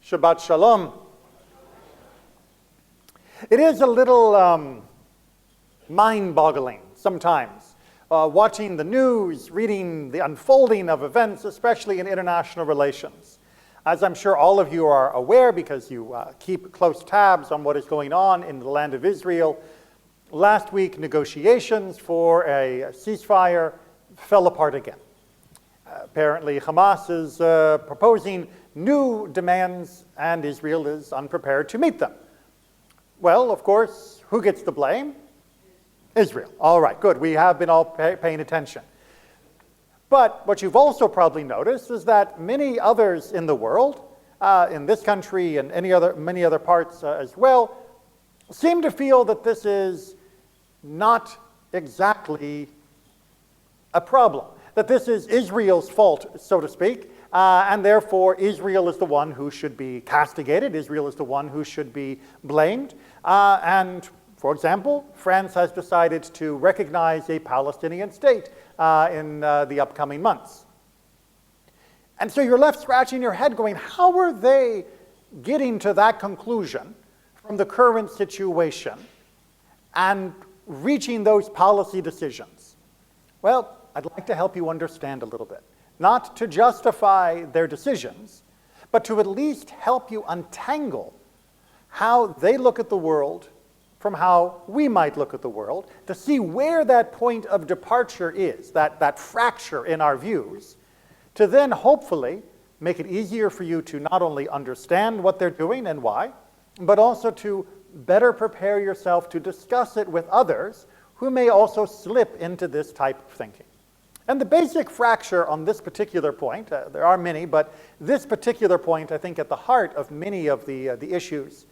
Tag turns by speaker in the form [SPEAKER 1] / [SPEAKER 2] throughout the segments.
[SPEAKER 1] Shabbat Shalom. It is a little mind-boggling sometimes, watching the news, reading the unfolding of events, especially in international relations. As I'm sure all of you are aware because you keep close tabs on what is going on in the land of Israel, last week negotiations for a ceasefire fell apart again. Apparently Hamas is proposing new demands and Israel is unprepared to meet them. Well, of course, who gets the blame? Israel. All right, good. We have been all paying attention. But what you've also probably noticed is that many others in the world, in this country and many other parts as well, seem to feel that this is not exactly a problem, that this is Israel's fault, so to speak, and therefore Israel is the one who should be castigated, Israel is the one who should be blamed. And, for example, France has decided to recognize a Palestinian state in the upcoming months. And so you're left scratching your head going, how are they getting to that conclusion from the current situation and reaching those policy decisions? Well, I'd like to help you understand a little bit. Not to justify their decisions, but to at least help you untangle how they look at the world from how we might look at the world, to see where that point of departure is, that fracture in our views, to then hopefully make it easier for you to not only understand what they're doing and why, but also to better prepare yourself to discuss it with others who may also slip into this type of thinking. And the basic fracture on this particular point, there are many, but this particular point, I think at the heart of many of the issues,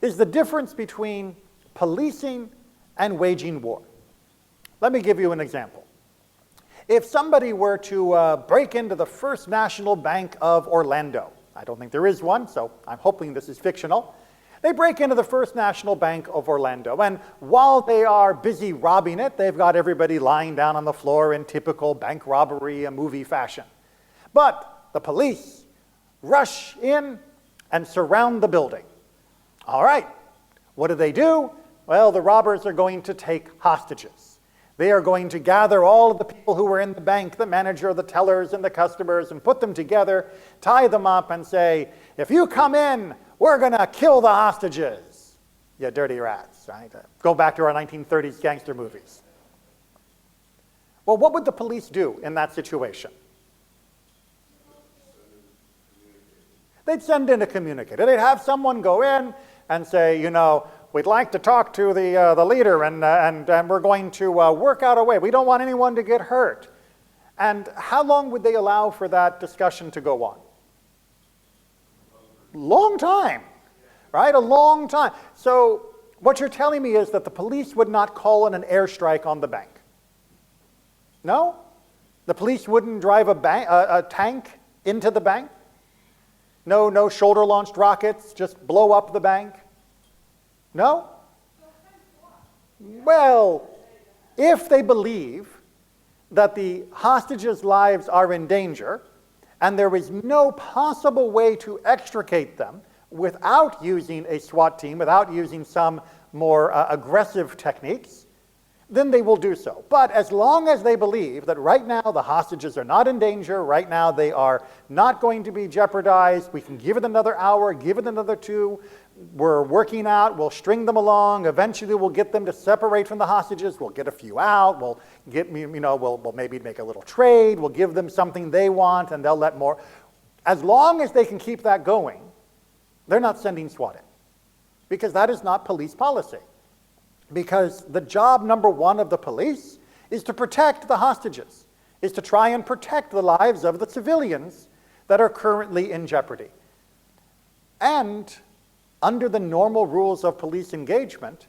[SPEAKER 1] is the difference between policing and waging war. Let me give you an example. If somebody were to break into the First National Bank of Orlando, I don't think there is one, so I'm hoping this is fictional. They break into the First National Bank of Orlando, and while they are busy robbing it, they've got everybody lying down on the floor in typical bank robbery movie fashion. But the police rush in and surround the building. All right, what do? Well, the robbers are going to take hostages. They are going to gather all of the people who were in the bank, the manager, the tellers, and the customers, and put them together, tie them up, and say, if you come in, we're going to kill the hostages. You dirty rats, right? Go back to our 1930s gangster movies. Well, what would the police do in that situation? They'd send in a communicator. They'd have someone go in and say, you know, we'd like to talk to the leader, and we're going to work out a way. We don't want anyone to get hurt. And how long would they allow for that discussion to go on? Long time, right? A long time. So what you're telling me is that the police would not call in an airstrike on the bank. No? The police wouldn't drive a tank into the bank? No shoulder-launched rockets just blow up the bank? No? Well, if they believe that the hostages' lives are in danger, and there is no possible way to extricate them without using a SWAT team, without using some more aggressive techniques, then they will do so. But as long as they believe that right now the hostages are not in danger, right now they are not going to be jeopardized, we can give it another hour, give it another 2, we're working out, we'll string them along, eventually we'll get them to separate from the hostages, we'll get a few out, we'll maybe make a little trade, we'll give them something they want and they'll let more. As long as they can keep that going, they're not sending SWAT in, because that is not police policy. Because the job number 1 of the police is to protect the hostages, is to try and protect the lives of the civilians that are currently in jeopardy. And under the normal rules of police engagement,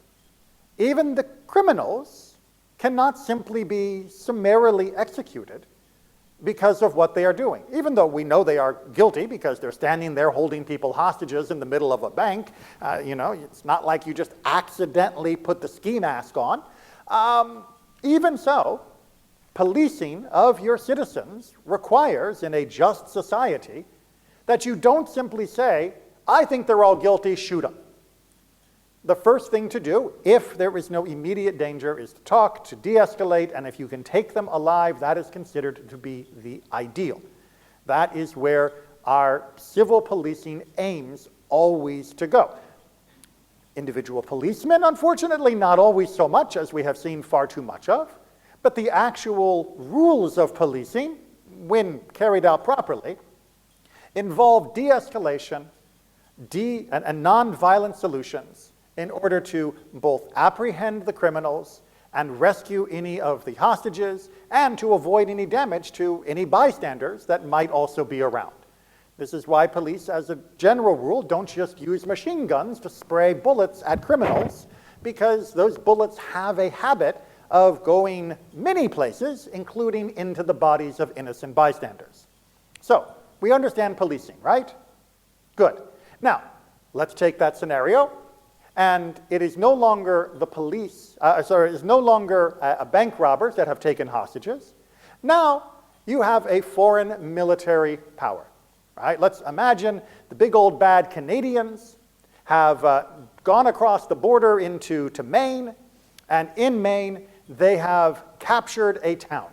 [SPEAKER 1] even the criminals cannot simply be summarily executed because of what they are doing. Even though we know they are guilty because they're standing there holding people hostages in the middle of a bank, it's not like you just accidentally put the ski mask on. Even so, policing of your citizens requires, in a just society, that you don't simply say, I think they're all guilty, shoot them. The first thing to do, if there is no immediate danger, is to talk, to de-escalate, and if you can take them alive, that is considered to be the ideal. That is where our civil policing aims always to go. Individual policemen, unfortunately, not always so much, as we have seen far too much of, but the actual rules of policing, when carried out properly, involve de-escalation and non-violent solutions in order to both apprehend the criminals and rescue any of the hostages and to avoid any damage to any bystanders that might also be around. This is why police, as a general rule, don't just use machine guns to spray bullets at criminals, because those bullets have a habit of going many places, including into the bodies of innocent bystanders. So, we understand policing, right? Good. Now, let's take that scenario, and it is no longer the police, it is no longer bank robbers that have taken hostages. Now, you have a foreign military power. Right? Let's imagine the big old bad Canadians have gone across the border into Maine, and in Maine they have captured a town.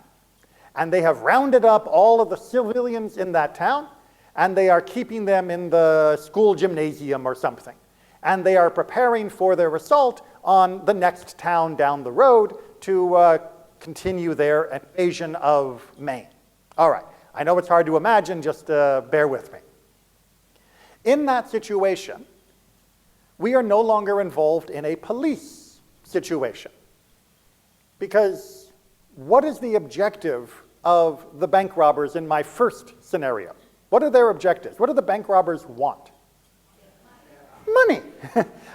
[SPEAKER 1] And they have rounded up all of the civilians in that town, and they are keeping them in the school gymnasium or something. And they are preparing for their assault on the next town down the road to continue their invasion of Maine. All right. I know it's hard to imagine, just bear with me. In that situation, we are no longer involved in a police situation. Because what is the objective of the bank robbers in my first scenario? What are their objectives? What do the bank robbers want? Money.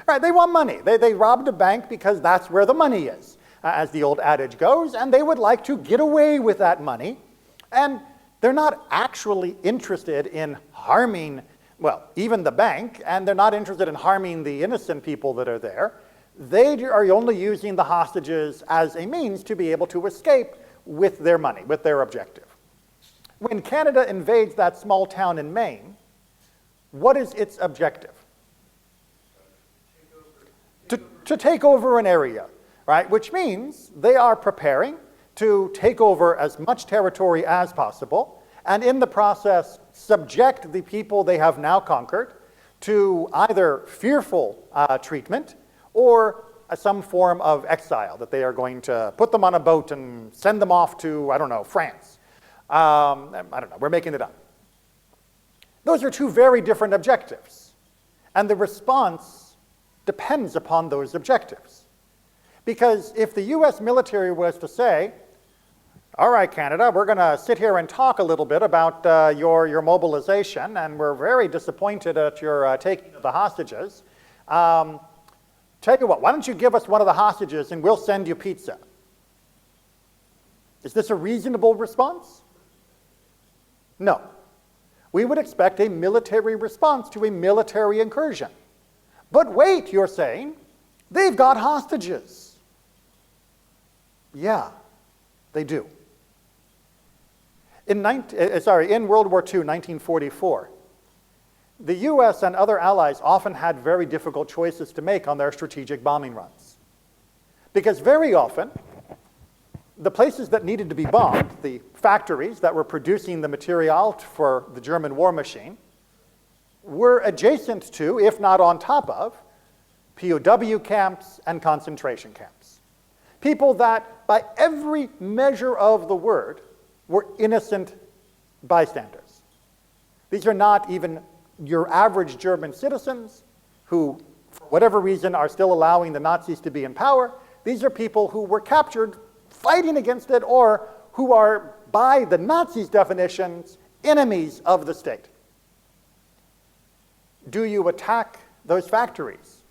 [SPEAKER 1] Right, they want money. They robbed a bank because that's where the money is, as the old adage goes, and they would like to get away with that money. And they're not actually interested in harming, well, even the bank, and they're not interested in harming the innocent people that are there. They are only using the hostages as a means to be able to escape with their money, with their objective. When Canada invades that small town in Maine, what is its objective? To take over an area, right? Which means they are preparing to take over as much territory as possible, and in the process subject the people they have now conquered to either fearful treatment or some form of exile, that they are going to put them on a boat and send them off to, I don't know, France. I don't know, we're making it up. Those are two very different objectives, and the response depends upon those objectives. Because if the US military was to say, all right, Canada, we're going to sit here and talk a little bit about your mobilization, and we're very disappointed at your taking of the hostages. Tell you what, why don't you give us one of the hostages and we'll send you pizza? Is this a reasonable response? No. We would expect a military response to a military incursion. But wait, you're saying, they've got hostages. Yeah, they do. In World War II, 1944, the US and other allies often had very difficult choices to make on their strategic bombing runs. Because very often, the places that needed to be bombed, the factories that were producing the material for the German war machine, were adjacent to, if not on top of, POW camps and concentration camps. People that, by every measure of the word, were innocent bystanders. These are not even your average German citizens who, for whatever reason, are still allowing the Nazis to be in power. These are people who were captured fighting against it, or who are, by the Nazis' definitions, enemies of the state. Do you attack those factories?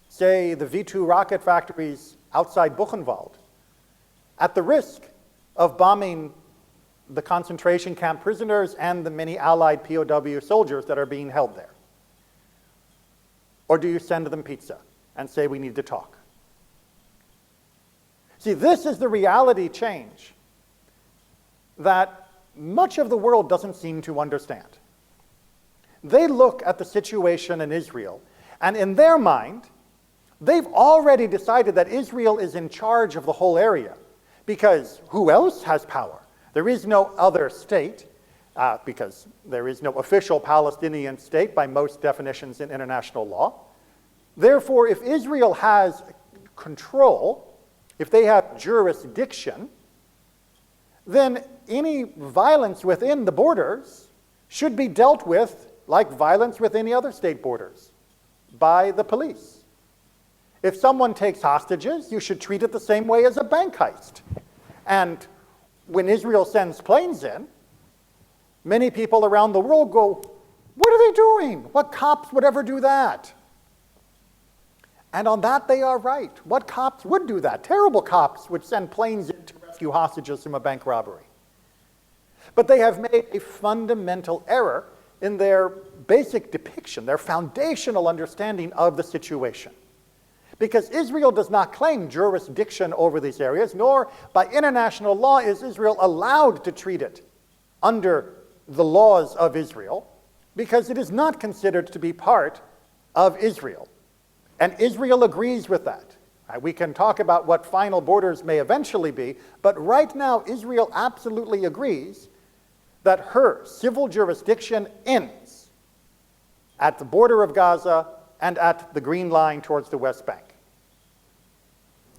[SPEAKER 1] Say the V2 rocket factories outside Buchenwald, at the risk of bombing the concentration camp prisoners and the many Allied POW soldiers that are being held there? Or do you send them pizza and say, we need to talk? See, this is the reality change that much of the world doesn't seem to understand. they look at the situation in Israel, and in their mind, they've already decided that Israel is in charge of the whole area, because who else has power? There is no other state, because there is no official Palestinian state by most definitions in international law. Therefore, if Israel has control, if they have jurisdiction, then any violence within the borders should be dealt with like violence with any other state borders, by the police. If someone takes hostages, you should treat it the same way as a bank heist. And when Israel sends planes in, many people around the world go, what are they doing? What cops would ever do that? And on that they are right. What cops would do that? Terrible cops would send planes in to rescue hostages from a bank robbery. But they have made a fundamental error in their basic depiction, their foundational understanding of the situation. Because Israel does not claim jurisdiction over these areas, nor by international law is Israel allowed to treat it under the laws of Israel, because it is not considered to be part of Israel. And Israel agrees with that. We can talk about what final borders may eventually be, but right now Israel absolutely agrees that her civil jurisdiction ends at the border of Gaza and at the Green Line towards the West Bank.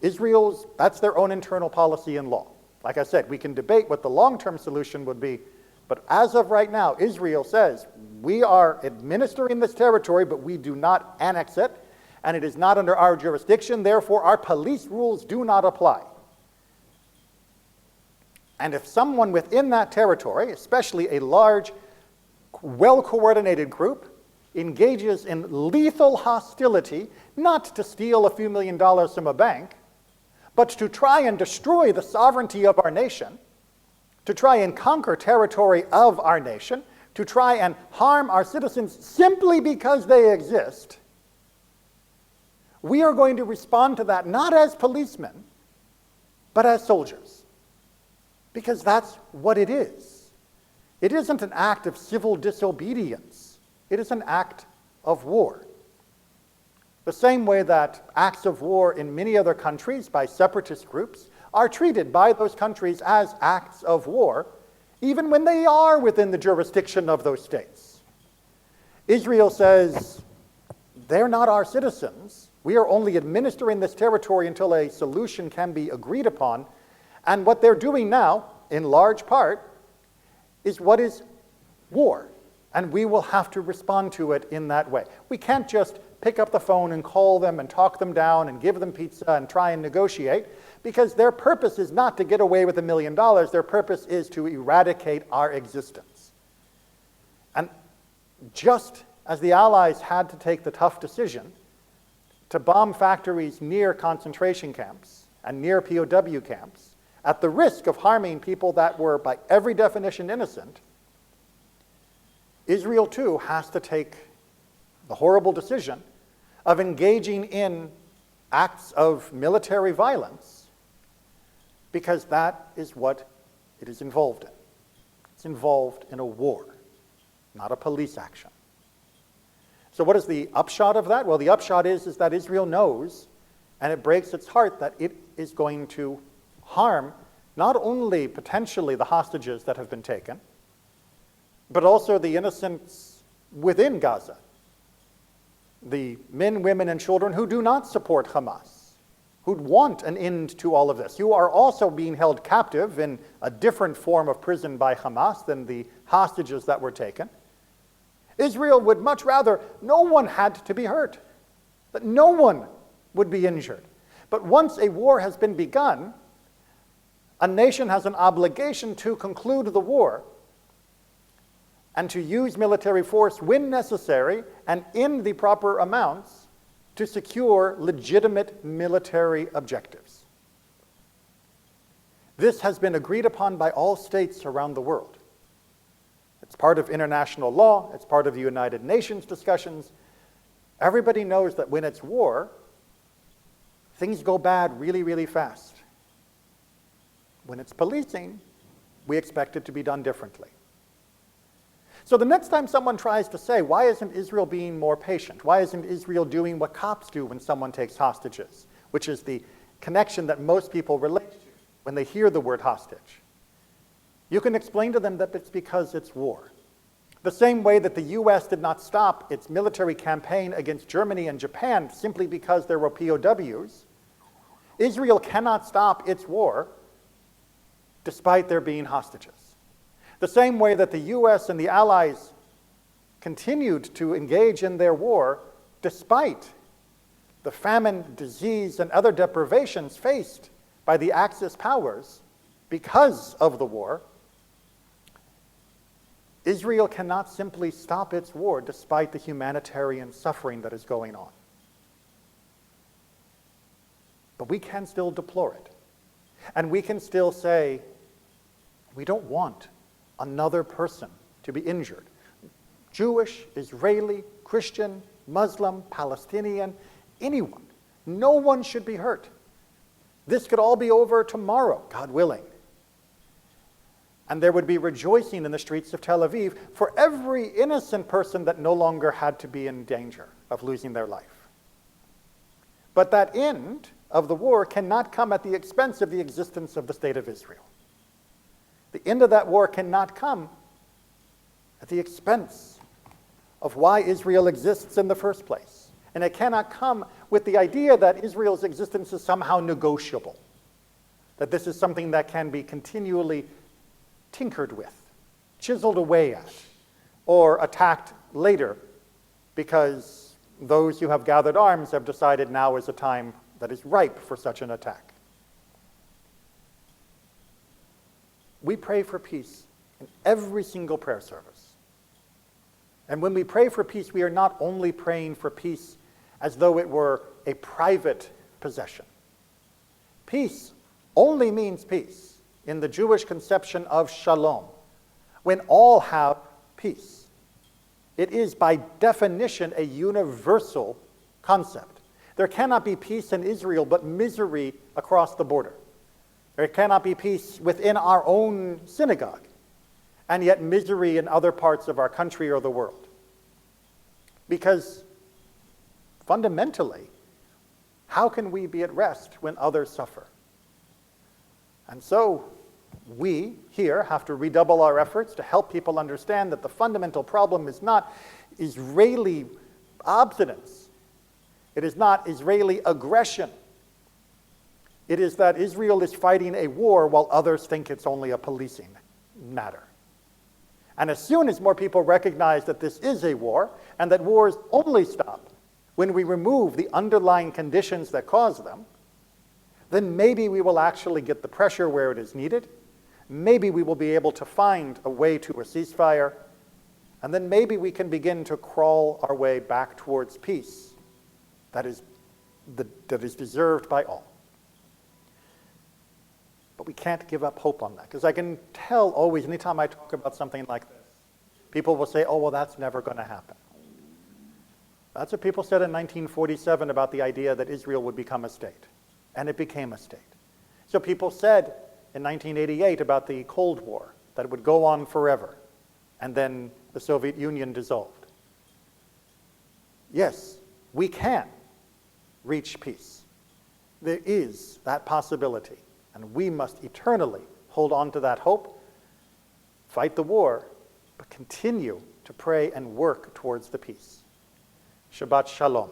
[SPEAKER 1] That's their own internal policy and law. Like I said, we can debate what the long-term solution would be, but as of right now, Israel says, we are administering this territory, but we do not annex it, and it is not under our jurisdiction, therefore our police rules do not apply. And if someone within that territory, especially a large, well-coordinated group, engages in lethal hostility, not to steal a few $1,000,000 from a bank, but to try and destroy the sovereignty of our nation, to try and conquer territory of our nation, to try and harm our citizens simply because they exist, we are going to respond to that not as policemen, but as soldiers. Because that's what it is. It isn't an act of civil disobedience. It is an act of war. The same way that acts of war in many other countries by separatist groups are treated by those countries as acts of war, even when they are within the jurisdiction of those states. Israel says, they're not our citizens. We are only administering this territory until a solution can be agreed upon. And what they're doing now, in large part, is what is war. And we will have to respond to it in that way. We can't just pick up the phone and call them and talk them down and give them pizza and try and negotiate, because their purpose is not to get away with $1,000,000. Their purpose is to eradicate our existence. And just as the Allies had to take the tough decision to bomb factories near concentration camps and near POW camps, at the risk of harming people that were, by every definition, innocent, Israel too has to take the horrible decision of engaging in acts of military violence, because that is what it is involved in. It's involved in a war, not a police action. So what is the upshot of that? Well, the upshot is that Israel knows, and it breaks its heart, that it is going to harm not only potentially the hostages that have been taken, but also the innocents within Gaza, the men, women, and children who do not support Hamas, who want an end to all of this, who are also being held captive in a different form of prison by Hamas than the hostages that were taken. Israel would much rather no one had to be hurt, that no one would be injured. But once a war has been begun, a nation has an obligation to conclude the war and to use military force when necessary and in the proper amounts to secure legitimate military objectives. This has been agreed upon by all states around the world. It's part of international law. It's part of the United Nations discussions. Everybody knows that when it's war, things go bad really, really fast. When it's policing, we expect it to be done differently. So the next time someone tries to say, why isn't Israel being more patient? Why isn't Israel doing what cops do when someone takes hostages? Which is the connection that most people relate to when they hear the word hostage. You can explain to them that it's because it's war. The same way that the US did not stop its military campaign against Germany and Japan simply because there were POWs, Israel cannot stop its war despite there being hostages. The same way that the US and the Allies continued to engage in their war despite the famine, disease, and other deprivations faced by the Axis powers because of the war, Israel cannot simply stop its war despite the humanitarian suffering that is going on. But we can still deplore it. And we can still say, we don't want another person to be injured. Jewish, Israeli, Christian, Muslim, Palestinian, anyone. No one should be hurt. This could all be over tomorrow, God willing. And there would be rejoicing in the streets of Tel Aviv for every innocent person that no longer had to be in danger of losing their life. But that end of the war cannot come at the expense of the existence of the state of Israel. The end of that war cannot come at the expense of why Israel exists in the first place. And it cannot come with the idea that Israel's existence is somehow negotiable, that this is something that can be continually tinkered with, chiseled away at, or attacked later because those who have gathered arms have decided now is a time that is ripe for such an attack. We pray for peace in every single prayer service. And when we pray for peace, we are not only praying for peace as though it were a private possession. Peace only means peace in the Jewish conception of shalom, when all have peace. It is by definition a universal concept. There cannot be peace in Israel but misery across the border. There cannot be peace within our own synagogue, and yet misery in other parts of our country or the world. Because fundamentally, how can we be at rest when others suffer? And so we here have to redouble our efforts to help people understand that the fundamental problem is not Israeli obstinance. It is not Israeli aggression. It is that Israel is fighting a war while others think it's only a policing matter. And as soon as more people recognize that this is a war, and that wars only stop when we remove the underlying conditions that cause them, then maybe we will actually get the pressure where it is needed. Maybe we will be able to find a way to a ceasefire, and then maybe we can begin to crawl our way back towards peace that is deserved by all. But we can't give up hope on that, because I can tell always, anytime I talk about something like this, people will say, oh, well, that's never going to happen. That's what people said in 1947 about the idea that Israel would become a state, and it became a state. So people said in 1988 about the Cold War that it would go on forever, and then the Soviet Union dissolved. Yes, we can reach peace. There is that possibility. And we must eternally hold on to that hope, fight the war, but continue to pray and work towards the peace. Shabbat Shalom.